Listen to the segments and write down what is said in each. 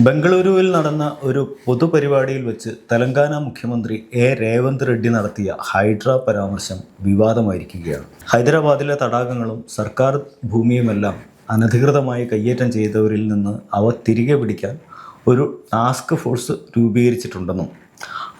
ബംഗളൂരുവിൽ നടന്ന ഒരു പൊതുപരിപാടിയിൽ വെച്ച് തെലങ്കാന മുഖ്യമന്ത്രി രേവന്ത് റെഡ്ഡി നടത്തിയ ഹൈഡ്ര പരാമർശം വിവാദമായിരിക്കുകയാണ്. ഹൈദരാബാദിലെ തടാകങ്ങളും സർക്കാർ ഭൂമിയുമെല്ലാം അനധികൃതമായി കയ്യേറ്റം ചെയ്തവരിൽ നിന്ന് അവ തിരികെ പിടിക്കാൻ ഒരു ടാസ്ക് ഫോഴ്സ് രൂപീകരിച്ചിട്ടുണ്ടെന്നും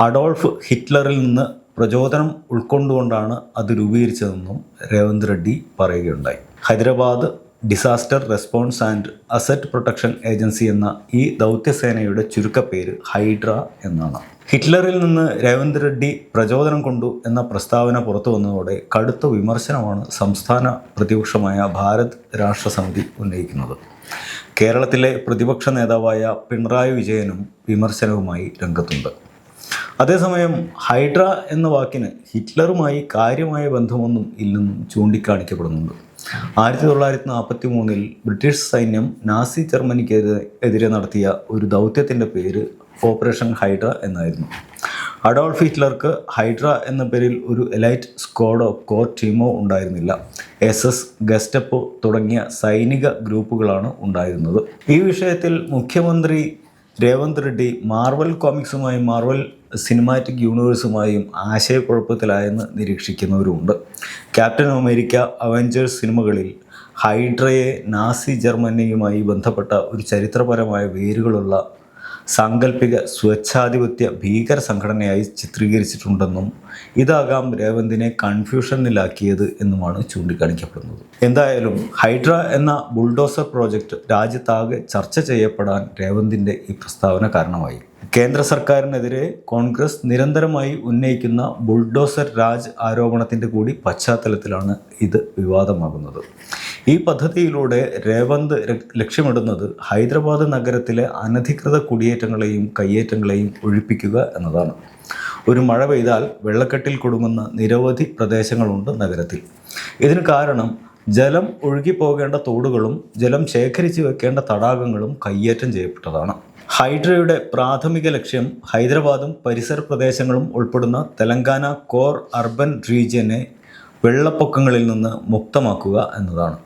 അഡോൾഫ് ഹിറ്റ്ലറിൽ നിന്ന് പ്രചോദനം ഉൾക്കൊണ്ടുകൊണ്ടാണ് അത് രൂപീകരിച്ചതെന്നും രേവന്ത് റെഡ്ഡി പറയുകയുണ്ടായി. Hyderabad disaster response and asset protection agency എന്ന ഈ ദൗത്യസേനയുടെ ചുരുക്കപ്പേര് ഹൈഡ്ര എന്നാണ്. ഹിറ്റ്ലറിൽ നിന്ന് രേവന്ത് റെഡ്ഡി പ്രചോദനം കൊണ്ടു എന്ന പ്രസ്താവന പുറത്തു വന്നതോടെ കടുത്ത വിമർശനമാണ് സംസ്ഥാന പ്രതിപക്ഷമായ ഭാരത് രാഷ്ട്ര സമിതി ഉന്നയിക്കുന്നത്. കേരളത്തിലെ പ്രതിപക്ഷ നേതാവായ പിണറായി വിജയനും വിമർശനവുമായി രംഗത്തുണ്ട്. അതേസമയം ഹൈഡ്ര എന്ന വാക്കിന് ഹിറ്റ്ലറുമായി കാര്യമായ ബന്ധമൊന്നും ഇല്ലെന്നും ചൂണ്ടിക്കാണിക്കപ്പെടുന്നുണ്ട്. 1943 ബ്രിട്ടീഷ് സൈന്യം നാസി ജർമ്മനിക്കെതിരെ നടത്തിയ ഒരു ദൗത്യത്തിൻ്റെ പേര് ഓപ്പറേഷൻ ഹൈഡ്ര എന്നായിരുന്നു. അഡോൾഫ് ഹിറ്റ്ലർക്ക് ഹൈഡ്ര എന്ന പേരിൽ ഒരു എലൈറ്റ് സ്ക്വാഡോ കോർ ടീമോ ഉണ്ടായിരുന്നില്ല. SS, ഗെസ്റ്റപ്പോ തുടങ്ങിയ സൈനിക ഗ്രൂപ്പുകളാണ് ഉണ്ടായിരുന്നത്. ഈ വിഷയത്തിൽ മുഖ്യമന്ത്രി രേവന്ത് റെഡ്ഡി മാർവൽ കോമിക്സുമായും മാർവൽ സിനിമാറ്റിക് യൂണിവേഴ്സുമായും ആശയക്കുഴപ്പത്തിലായെന്ന് നിരീക്ഷിക്കുന്നവരുമുണ്ട്. ക്യാപ്റ്റൻ അമേരിക്ക, അവഞ്ചേഴ്സ് സിനിമകളിൽ ഹൈഡ്രയെ നാസി ജർമ്മനിയുമായി ബന്ധപ്പെട്ട ഒരു ചരിത്രപരമായ വേരുകളുള്ള സാങ്കല്പിക സ്വച്ഛാധിപത്യ ഭീകര സംഘടനയായി ചിത്രീകരിച്ചിട്ടുണ്ടെന്നും ഇതാകാം രേവന്തിനെ കൺഫ്യൂഷനിലാക്കിയത് എന്നുമാണ് ചൂണ്ടിക്കാണിക്കപ്പെടുന്നത്. എന്തായാലും ഹൈഡ്ര എന്ന ബുൾഡോസർ പ്രോജക്റ്റ് രാജ്യത്താകെ ചർച്ച ചെയ്യപ്പെടാൻ രേവന്തിൻ്റെ ഈ പ്രസ്താവന കാരണമായി. കേന്ദ്ര സർക്കാരിനെതിരെ കോൺഗ്രസ് നിരന്തരമായി ഉന്നയിക്കുന്ന ബുൾഡോസർ രാജ് ആരോപണത്തിൻ്റെ കൂടി പശ്ചാത്തലത്തിലാണ് ഇത് വിവാദമാകുന്നത്. ഈ പദ്ധതിയിലൂടെ രേവന്ത് ലക്ഷ്യമിടുന്നത് ഹൈദരാബാദ് നഗരത്തിലെ അനധികൃത കുടിയേറ്റങ്ങളെയും കയ്യേറ്റങ്ങളെയും ഒഴിപ്പിക്കുക എന്നതാണ്. ഒരു മഴ പെയ്താൽ വെള്ളക്കെട്ടിൽ കുടുങ്ങുന്ന നിരവധി പ്രദേശങ്ങളുണ്ട് നഗരത്തിൽ. ഇതിന് കാരണം ജലം ഒഴുകിപ്പോകേണ്ട തോടുകളും ജലം ശേഖരിച്ചു വെക്കേണ്ട തടാകങ്ങളും കയ്യേറ്റം ചെയ്യപ്പെട്ടതാണ്. ഹൈഡ്രയുടെ പ്രാഥമിക ലക്ഷ്യം ഹൈദരാബാദും പരിസര പ്രദേശങ്ങളും ഉൾപ്പെടുന്ന തെലങ്കാന കോർ അർബൻ റീജിയനെ വെള്ളപ്പൊക്കങ്ങളിൽ നിന്ന് മുക്തമാക്കുക എന്നതാണ്.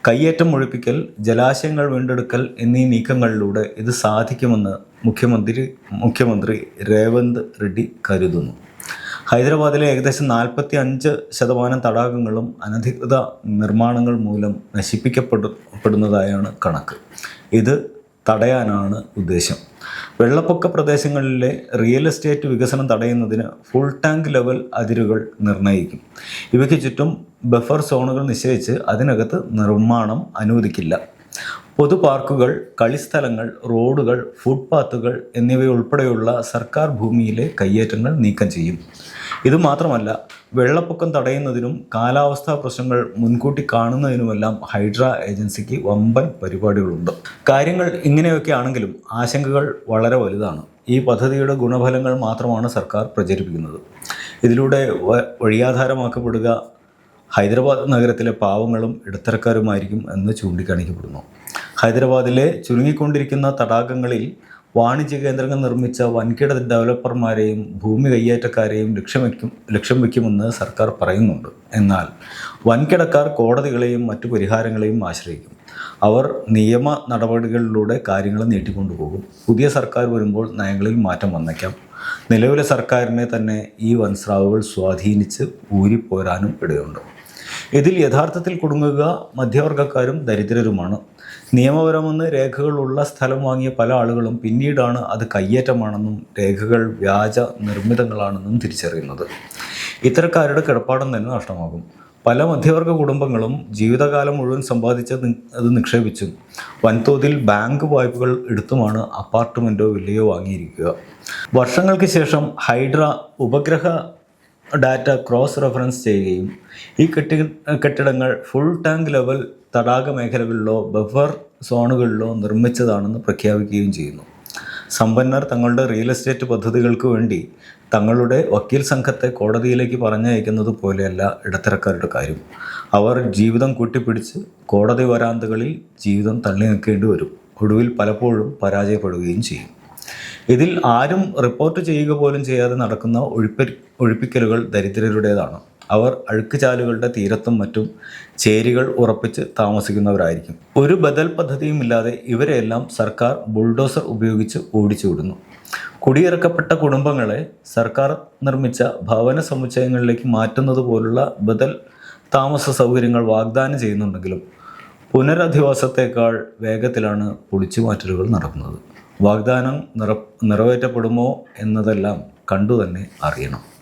കയ്യേറ്റം ഒഴിപ്പിക്കൽ, ജലാശയങ്ങൾ വീണ്ടെടുക്കൽ എന്നീ നീക്കങ്ങളിലൂടെ ഇത് സാധിക്കുമെന്ന് മുഖ്യമന്ത്രി രേവന്ത് റെഡ്ഡി കരുതുന്നു. ഹൈദരാബാദിലെ ഏകദേശം 45% തടാകങ്ങളും അനധികൃത നിർമ്മാണങ്ങൾ മൂലം നശിപ്പിക്കപ്പെടുന്നതായാണ് കണക്ക്. ഇത് തടയാനാണ് ഉദ്ദേശം. വെള്ളപ്പൊക്ക പ്രദേശങ്ങളിലെ റിയൽ എസ്റ്റേറ്റ് വികസനം തടയുന്നതിന് ഫുൾ ടാങ്ക് ലെവൽ അതിരുകൾ നിർണ്ണയിക്കും. ഇവയ്ക്ക് ചുറ്റും ബഫർ സോണുകൾ നിശ്ചയിച്ച് അതിനകത്ത് നിർമ്മാണം അനുവദിക്കില്ല. പൊതു പാർക്കുകൾ, കളിസ്ഥലങ്ങൾ, റോഡുകൾ, ഫുട്പാത്തുകൾ എന്നിവയുൾപ്പെടെയുള്ള സർക്കാർ ഭൂമിയിലെ കയ്യേറ്റങ്ങൾ നീക്കം ചെയ്യും. ഇതുമാത്രമല്ല, വെള്ളപ്പൊക്കം തടയുന്നതിനും കാലാവസ്ഥാ പ്രശ്നങ്ങൾ മുൻകൂട്ടി കാണുന്നതിനുമെല്ലാം ഹൈഡ്ര ഏജൻസിക്ക് വമ്പൻ പരിപാടികളുണ്ട്. കാര്യങ്ങൾ ഇങ്ങനെയൊക്കെ ആണെങ്കിലും ആശങ്കകൾ വളരെ വലുതാണ്. ഈ പദ്ധതിയുടെ ഗുണഫലങ്ങൾ മാത്രമാണ് സർക്കാർ പ്രചരിപ്പിക്കുന്നത്. ഇതിലൂടെ വഴിയാധാരമാക്കപ്പെടുക ഹൈദരാബാദ് നഗരത്തിലെ പാവങ്ങളും ഇടത്തരക്കാരുമായിരിക്കും എന്ന് ചൂണ്ടിക്കാണിക്കപ്പെടുന്നു. ഹൈദരാബാദിലെ ചുരുങ്ങിക്കൊണ്ടിരിക്കുന്ന തടാകങ്ങളിൽ വാണിജ്യ കേന്ദ്രങ്ങൾ നിർമ്മിച്ച വൻകിട ഡെവലപ്പർമാരെയും ഭൂമി കയ്യേറ്റക്കാരെയും ലക്ഷ്യം വയ്ക്കുമെന്ന് സർക്കാർ പറയുന്നുണ്ട്. എന്നാൽ വൻകിടക്കാർ കോടതികളെയും മറ്റു പരിഹാരങ്ങളെയും ആശ്രയിക്കും. അവർ നിയമ നടപടികളിലൂടെ കാര്യങ്ങൾ നീട്ടിക്കൊണ്ടുപോകും. പുതിയ സർക്കാർ വരുമ്പോൾ നയങ്ങളിൽ മാറ്റം വന്നേക്കാം. നിലവിലെ സർക്കാരിനെ തന്നെ ഈ വൻസ്രാവുകൾ സ്വാധീനിച്ച് ഊരിപ്പോരാനും ഇടയുണ്ട്. ഇതിൽ യഥാർത്ഥത്തിൽ കുടുങ്ങുക മധ്യവർഗക്കാരും ദരിദ്രരുമാണ്. നിയമപരമെന്ന് രേഖകളുള്ള സ്ഥലം വാങ്ങിയ പല ആളുകളും പിന്നീടാണ് അത് കയ്യേറ്റമാണെന്നും രേഖകൾ വ്യാജ നിർമ്മിതങ്ങളാണെന്നും തിരിച്ചറിയുന്നത്. ഇത്തരക്കാരുടെ കിടപ്പാടം തന്നെ നഷ്ടമാകും. പല മധ്യവർഗ കുടുംബങ്ങളും ജീവിതകാലം മുഴുവൻ അത് നിക്ഷേപിച്ചും വൻതോതിൽ ബാങ്ക് വായ്പകൾ എടുത്തുമാണ് അപ്പാർട്ട്മെൻറ്റോ വില്ലയോ വാങ്ങിയിരിക്കുക. വർഷങ്ങൾക്ക് ശേഷം ഹൈഡ്ര ഉപഗ്രഹ ഡാറ്റ ക്രോസ് റെഫറൻസ് ചെയ്യുകയും ഈ കെട്ടിടങ്ങൾ ഫുൾ ടാങ്ക് ലെവൽ തടാക മേഖലകളിലോ ബഫർ സോണുകളിലോ നിർമ്മിച്ചതാണെന്ന് പ്രഖ്യാപിക്കുകയും ചെയ്യുന്നു. സമ്പന്നർ തങ്ങളുടെ റിയൽ എസ്റ്റേറ്റ് പദ്ധതികൾക്ക് വേണ്ടി തങ്ങളുടെ വക്കീൽ സംഘത്തെ കോടതിയിലേക്ക് പറഞ്ഞയക്കുന്നത് പോലെയല്ല ഇടത്തരക്കാരുടെ കാര്യം. അവർ ജീവിതം കൂട്ടിപ്പിടിച്ച് കോടതി വരാന്തകളിൽ ജീവിതം തള്ളി നിൽക്കേണ്ടി വരും. ഒടുവിൽ പലപ്പോഴും പരാജയപ്പെടുകയും ചെയ്യും. ഇതിൽ ആരും റിപ്പോർട്ട് ചെയ്യുക പോലും ചെയ്യാതെ നടക്കുന്ന ഒഴിപ്പിക്കലുകൾ ദരിദ്രരുടേതാണ്. അവർ അഴുക്കുചാലുകളുടെ തീരത്തും മറ്റും ചേരികൾ ഉറപ്പിച്ച് താമസിക്കുന്നവരായിരിക്കും. ഒരു ബദൽ പദ്ധതിയും ഇല്ലാതെ ഇവരെല്ലാം സർക്കാർ ബുൾഡോസർ ഉപയോഗിച്ച് ഓടിച്ചു വിടുന്നു. കുടിയിറക്കപ്പെട്ട കുടുംബങ്ങളെ സർക്കാർ നിർമ്മിച്ച ഭവന സമുച്ചയങ്ങളിലേക്ക് മാറ്റുന്നത് പോലുള്ള ബദൽ താമസ സൗകര്യങ്ങൾ വാഗ്ദാനം ചെയ്യുന്നുണ്ടെങ്കിലും പുനരധിവാസത്തേക്കാൾ വേഗത്തിലാണ് പൊളിച്ചുമാറ്റലുകൾ നടക്കുന്നത്. വാഗ്ദാനം നിറവേറ്റപ്പെടുമോ എന്നതെല്ലാം കണ്ടു തന്നെ അറിയണം.